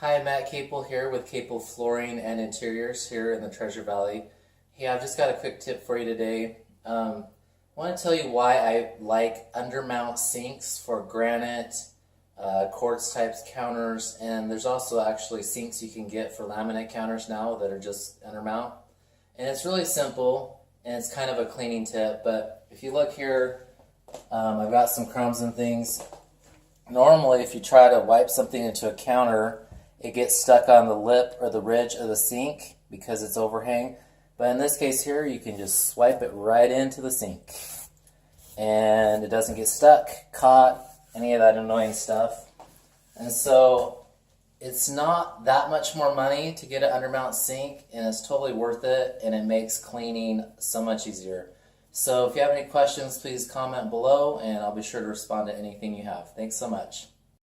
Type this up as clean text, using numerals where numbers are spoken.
Hi, Matt Capell here with Capell Flooring and Interiors here in the Treasure Valley. Hey, I've just got a quick tip for you today. I want to tell you why I like undermount sinks for granite, quartz-type counters, and there's also actually sinks you can get for laminate counters now that are just undermount. And it's really simple, and it's kind of a cleaning tip, but if you look here, I've got some crumbs and things. Normally, if you try to wipe something into a counter, it gets stuck on the lip or the ridge of the sink because it's overhang. But in this case here, you can just swipe it right into the sink. And it doesn't get stuck, caught, any of that annoying stuff. And so it's not that much more money to get an undermount sink, and it's totally worth it, and it makes cleaning so much easier. So if you have any questions, please comment below, and I'll be sure to respond to anything you have. Thanks so much.